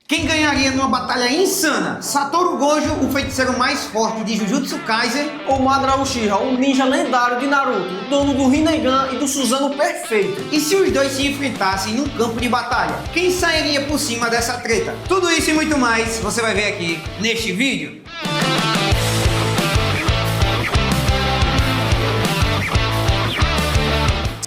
Quem ganharia numa batalha insana? Satoru Gojo, o feiticeiro mais forte de Jujutsu Kaisen, ou Madara Uchiha, o ninja lendário de Naruto, dono do Rinnegan e do Susanoo perfeito? E se os dois se enfrentassem num campo de batalha? Quem sairia por cima dessa treta? Tudo isso e muito mais você vai ver aqui neste vídeo.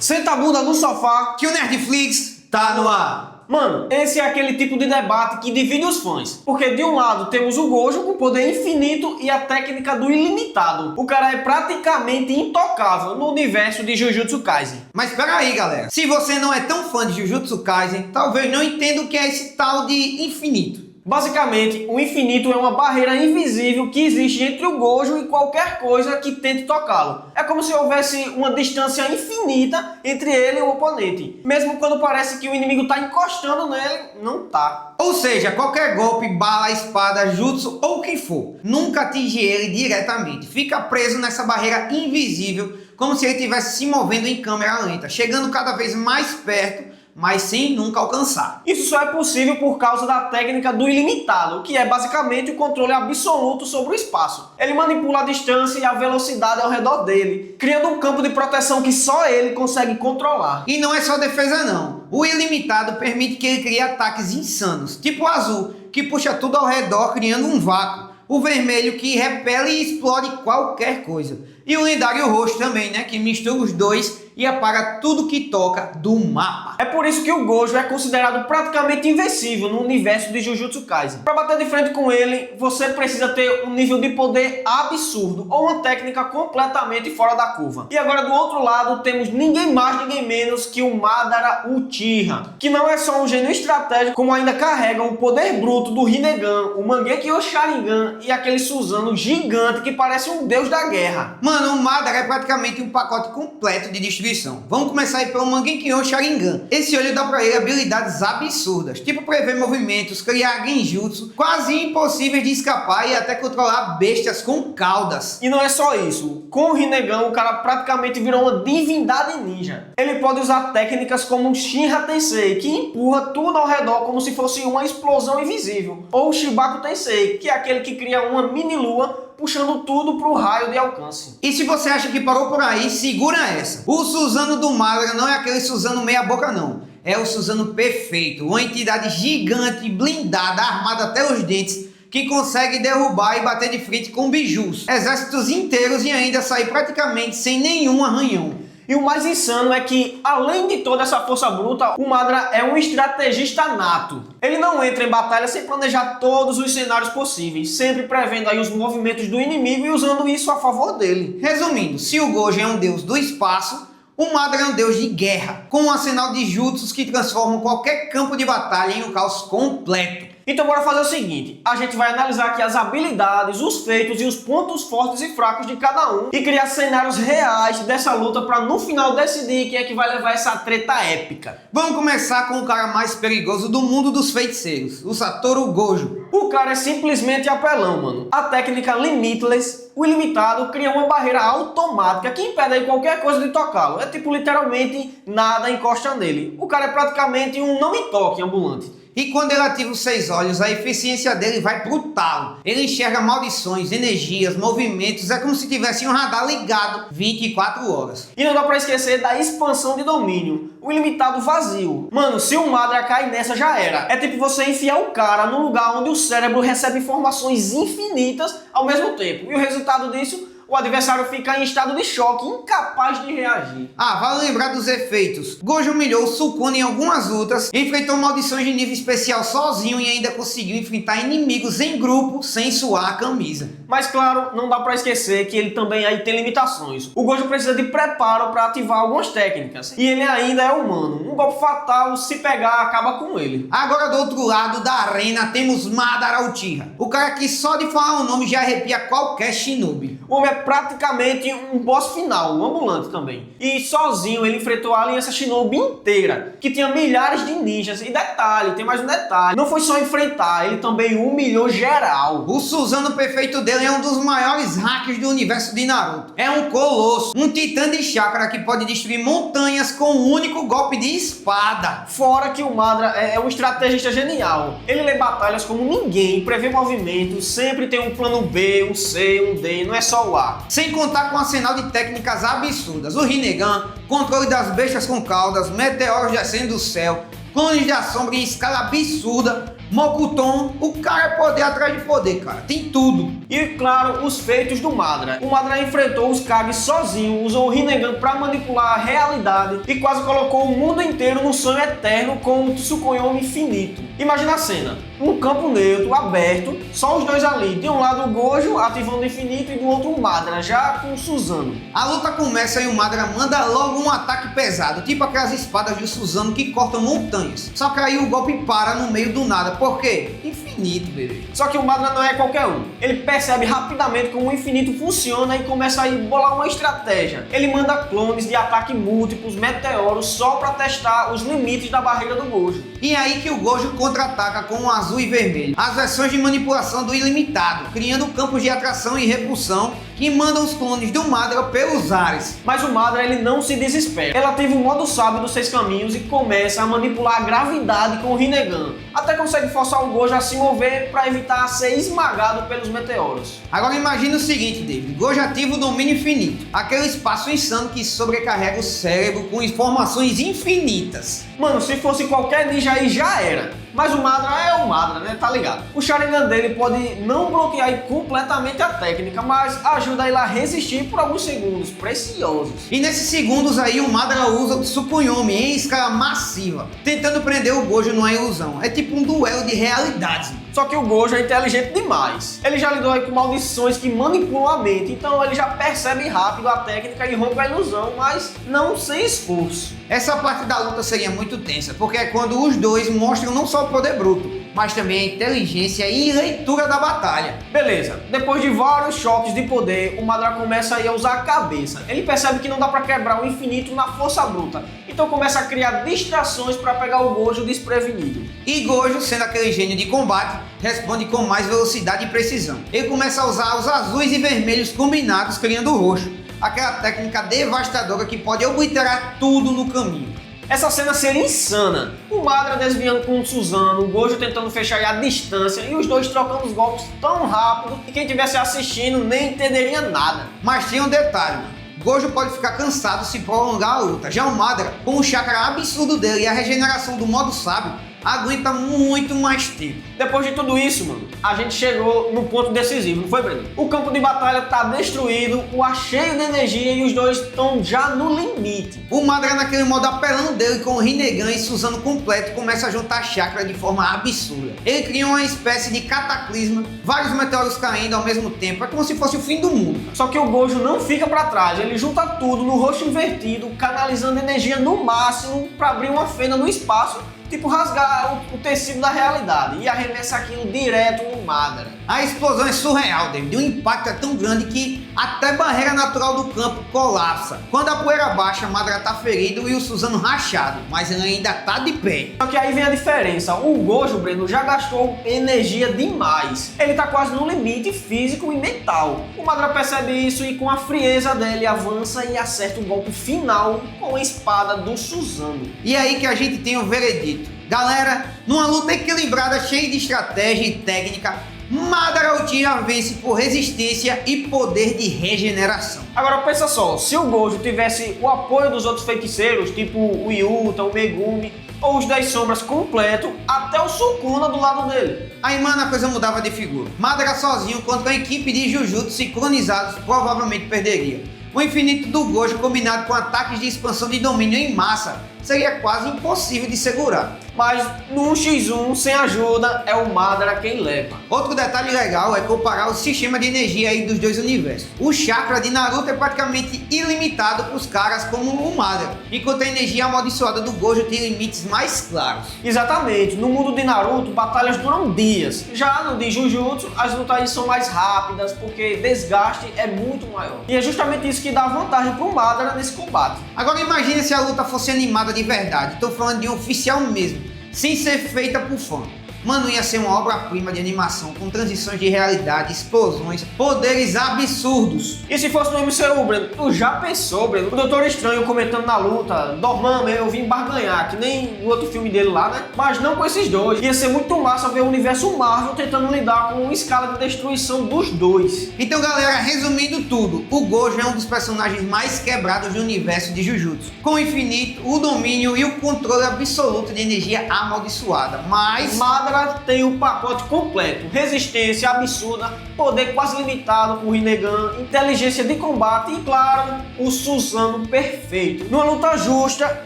Senta a bunda no sofá. Que o Nerdflix tá no ar. Mano, esse é aquele tipo de debate que divide os fãs. Porque de um lado temos o Gojo com poder infinito e a técnica do ilimitado. O cara é praticamente intocável no universo de Jujutsu Kaisen. Mas peraí, galera. Se você não é tão fã de Jujutsu Kaisen, talvez não entenda o que é esse tal de infinito. Basicamente, o infinito é uma barreira invisível que existe entre o Gojo e qualquer coisa que tente tocá-lo. É como se houvesse uma distância infinita entre ele e o oponente. Mesmo quando parece que o inimigo está encostando nele, não tá. Ou seja, qualquer golpe, bala, espada, jutsu ou o que for, nunca atinge ele diretamente. Fica preso nessa barreira invisível, como se ele estivesse se movendo em câmera lenta, chegando cada vez mais perto, mas sem nunca alcançar. Isso só é possível por causa da técnica do ilimitado, que é basicamente o controle absoluto sobre o espaço. Ele manipula a distância e a velocidade ao redor dele, criando um campo de proteção que só ele consegue controlar. E não é só defesa não. O ilimitado permite que ele crie ataques insanos, tipo o azul, que puxa tudo ao redor criando um vácuo. O vermelho que repele e explode qualquer coisa. E o lendário roxo também, né? Que mistura os dois e apaga tudo que toca do mapa. É por isso que o Gojo é considerado praticamente invencível no universo de Jujutsu Kaisen. Para bater de frente com ele, você precisa ter um nível de poder absurdo ou uma técnica completamente fora da curva. E agora do outro lado temos ninguém mais, ninguém menos que o Madara Uchiha, que não é só um gênio estratégico, como ainda carrega o poder bruto do Rinnegan, o Mangekyo Sharingan e aquele Susanoo gigante que parece um deus da guerra. Mano, o Madara é praticamente um pacote completo de destruição. Vamos começar aí pelo Mangekyo Sharingan. Esse olho dá pra ele habilidades absurdas, tipo prever movimentos, criar genjutsu, quase impossíveis de escapar e até controlar bestas com caudas. E não é só isso, com o Rinnegan o cara praticamente virou uma divindade ninja. Ele pode usar técnicas como o Shinra Tensei, que empurra tudo ao redor como se fosse uma explosão invisível, ou o Shibaku Tensei, que é aquele que cria uma mini lua puxando tudo pro raio de alcance. E se você acha que parou por aí, segura essa. O Susanoo do Madara não é aquele Susanoo meia boca não. É o Susanoo perfeito, uma entidade gigante, blindada, armada até os dentes, que consegue derrubar e bater de frente com bijus, exércitos inteiros e ainda sair praticamente sem nenhum arranhão. E o mais insano é que, além de toda essa força bruta, o Madara é um estrategista nato. Ele não entra em batalha sem planejar todos os cenários possíveis, sempre prevendo aí os movimentos do inimigo e usando isso a favor dele. Resumindo, se o Gojo é um deus do espaço, o Madara é um deus de guerra, com um arsenal de jutsus que transformam qualquer campo de batalha em um caos completo. Então bora fazer o seguinte, a gente vai analisar aqui as habilidades, os feitos e os pontos fortes e fracos de cada um e criar cenários reais dessa luta para no final decidir quem é que vai levar essa treta épica. Vamos começar com o cara mais perigoso do mundo dos feiticeiros, o Satoru Gojo. O cara é simplesmente apelão, mano. A técnica Limitless, o ilimitado, cria uma barreira automática que impede aí qualquer coisa de tocá-lo. É tipo literalmente nada encosta nele. O cara é praticamente um não me toque ambulante. E quando ele ativa os 6 olhos, a eficiência dele vai pro talo. Ele enxerga maldições, energias, movimentos, é como se tivesse um radar ligado 24 horas. E não dá pra esquecer da expansão de domínio, o ilimitado vazio. Mano, se o Madara cair nessa já era. É tipo você enfiar o cara num lugar onde o cérebro recebe informações infinitas ao mesmo tempo. E o resultado disso, o adversário fica em estado de choque, incapaz de reagir. Ah, vale lembrar dos efeitos. Gojo humilhou Sukuna em algumas lutas, enfrentou maldições de nível especial sozinho e ainda conseguiu enfrentar inimigos em grupo sem suar a camisa. Mas claro, não dá pra esquecer que ele também aí tem limitações. O Gojo precisa de preparo para ativar algumas técnicas. E ele ainda é humano. Um golpe fatal, se pegar, acaba com ele. Agora do outro lado da arena temos Madara Uchiha. O cara que só de falar o nome já arrepia qualquer shinobi. O homem é praticamente um boss final, um ambulante também. E sozinho ele enfrentou a aliança Shinobi inteira, que tinha milhares de ninjas. E detalhe, tem mais um detalhe, não foi só enfrentar, ele também humilhou geral. O Suzano perfeito dele é um dos maiores hackers do universo de Naruto. É um colosso, um titã de chakra que pode destruir montanhas com um único golpe de espada. Fora que o Madara é um estrategista genial. Ele lê batalhas como ninguém, prevê movimentos, sempre tem um plano B, um C, um D, não é só o A. Sem contar com um arsenal de técnicas absurdas. O Rinnegan, controle das bestas com caudas, meteoros descendo do céu, clones da sombra em escala absurda, Mokuton, o cara é poder atrás de poder, cara, tem tudo. E claro, os feitos do Madara. O Madara enfrentou os Kage sozinho, usou o Rinnegan para manipular a realidade e quase colocou o mundo inteiro no sonho eterno com o Tsukuyomi infinito. Imagina a cena, um campo neutro, aberto, só os dois ali, de um lado o Gojo ativando o infinito e do outro o Madara, já com o Suzano. A luta começa e o Madara manda logo um ataque pesado, tipo aquelas espadas de Suzano que cortam montanhas. Só que aí o golpe para no meio do nada. Por quê? Infinito, bebê. Só que o Madara não é qualquer um. Ele percebe rapidamente como o infinito funciona e começa a bolar uma estratégia. Ele manda clones de ataque múltiplos, meteoros, só para testar os limites da barreira do Gojo. E é aí que o Gojo contra-ataca com o azul e vermelho, as versões de manipulação do ilimitado, criando campos de atração e repulsão que mandam os clones do Madara pelos ares. Mas o Madara ele não se desespera. Ele ativa o modo sábio dos 6 caminhos e começa a manipular a gravidade com o Rinnegan. Até consegue forçar o Gojo a se mover para evitar ser esmagado pelos meteoros. Agora imagina o seguinte, David. Gojo ativa o domínio infinito, aquele espaço insano que sobrecarrega o cérebro com informações infinitas. Mano, se fosse qualquer ninja aí já era. Mas o Madara é o Madara, né? Tá ligado? O Sharingan dele pode não bloquear completamente a técnica, mas ajuda ele a resistir por alguns segundos preciosos. E nesses segundos aí o Madara usa o Tsukuyomi em escala massiva, tentando prender o Gojo numa ilusão. É tipo um duelo de realidades. Só que o Gojo é inteligente demais. Ele já lidou aí com maldições que manipulam a mente, então ele já percebe rápido a técnica e rompe a ilusão, mas não sem esforço. Essa parte da luta seria muito tensa, porque é quando os dois mostram não só o poder bruto, mas também a inteligência e leitura da batalha. Beleza, depois de vários choques de poder, o Madara começa aí a usar a cabeça. Ele percebe que não dá pra quebrar o infinito na força bruta, então começa a criar distrações pra pegar o Gojo desprevenido. E Gojo, sendo aquele gênio de combate, responde com mais velocidade e precisão. Ele começa a usar os azuis e vermelhos combinados, criando o roxo, aquela técnica devastadora que pode obliterar tudo no caminho. Essa cena seria insana. O Madara desviando com o Suzano, o Gojo tentando fechar a distância e os dois trocando os golpes tão rápido que quem estivesse assistindo nem entenderia nada. Mas tem um detalhe, mano. Gojo pode ficar cansado se prolongar a luta. Já o Madara, com o chakra absurdo dele e a regeneração do modo sábio, aguenta muito mais tempo. Depois de tudo isso, mano, a gente chegou no ponto decisivo, não foi, Breno? O campo de batalha tá destruído, o ar cheio de energia e os dois estão já no limite. O Madara, naquele modo apelão dele com o Rinnegan e Suzano completo, começa a juntar chakra de forma absurda. Ele cria uma espécie de cataclisma, vários meteoros caindo ao mesmo tempo, é como se fosse o fim do mundo. Só que o Gojo não fica pra trás, ele junta tudo no rosto invertido, canalizando energia no máximo pra abrir uma fenda no espaço, tipo rasgar o tecido da realidade e arremessa aquilo direto no Madara. A explosão é surreal, David. O impacto é tão grande que até a barreira natural do campo colapsa. Quando a poeira baixa, Madara tá ferido e o Suzano rachado, mas ele ainda tá de pé. Só que aí vem a diferença. O Gojo, Breno, já gastou energia demais. Ele tá quase no limite físico e mental. O Madara percebe isso e com a frieza dele avança e acerta o golpe final com a espada do Suzano. E aí que a gente tem o veredito. Galera, numa luta equilibrada, cheia de estratégia e técnica, Madara Uchiha vence por resistência e poder de regeneração. Agora pensa só, se o Gojo tivesse o apoio dos outros feiticeiros, tipo o Yuta, o Megumi, ou os 10 sombras completo, até o Sukuna do lado dele. Aí, mano, a coisa mudava de figura. Madara sozinho contra a equipe de Jujutsu sincronizados provavelmente perderia. O infinito do Gojo combinado com ataques de expansão de domínio em massa seria quase impossível de segurar. Mas no 1x1, sem ajuda, é o Madara quem leva. Outro detalhe legal é comparar o sistema de energia aí dos dois universos. O chakra de Naruto é praticamente ilimitado para os caras como o Madara, enquanto a energia amaldiçoada do Gojo tem limites mais claros. Exatamente, no mundo de Naruto, batalhas duram dias. Já no de Jujutsu, as lutas são mais rápidas, porque desgaste é muito maior. E é justamente isso que dá vantagem pro Madara nesse combate. Agora imagine se a luta fosse animada de verdade, tô falando de um oficial mesmo, sem ser feita por fã. Mano, ia ser uma obra-prima de animação, com transições de realidade, explosões, poderes absurdos. E se fosse no MCU, Breno, tu já pensou, Breno? O Doutor Estranho comentando na luta, Dormammu, eu vim barganhar, que nem o outro filme dele lá, né? Mas não com esses dois. Ia ser muito massa ver o universo Marvel tentando lidar com uma escala de destruição dos dois. Então galera, resumindo tudo, o Gojo é um dos personagens mais quebrados do universo de Jujutsu, com o infinito, o domínio e o controle absoluto de energia amaldiçoada, mas Madara tem o pacote completo, resistência absurda, poder quase limitado com o Rinnegan, inteligência de combate e, claro, o Susanoo perfeito. Numa luta justa,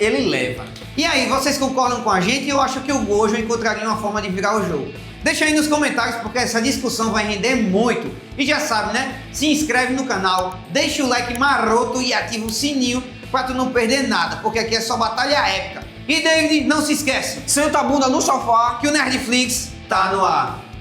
ele leva. E aí, vocês concordam com a gente? Eu acho que o Gojo encontraria uma forma de virar o jogo. Deixa aí nos comentários porque essa discussão vai render muito. E já sabe, né? Se inscreve no canal, deixa o like maroto e ativa o sininho pra tu não perder nada, porque aqui é só batalha épica. E David, não se esquece, Senta a bunda no sofá que o Nerdflix tá no ar.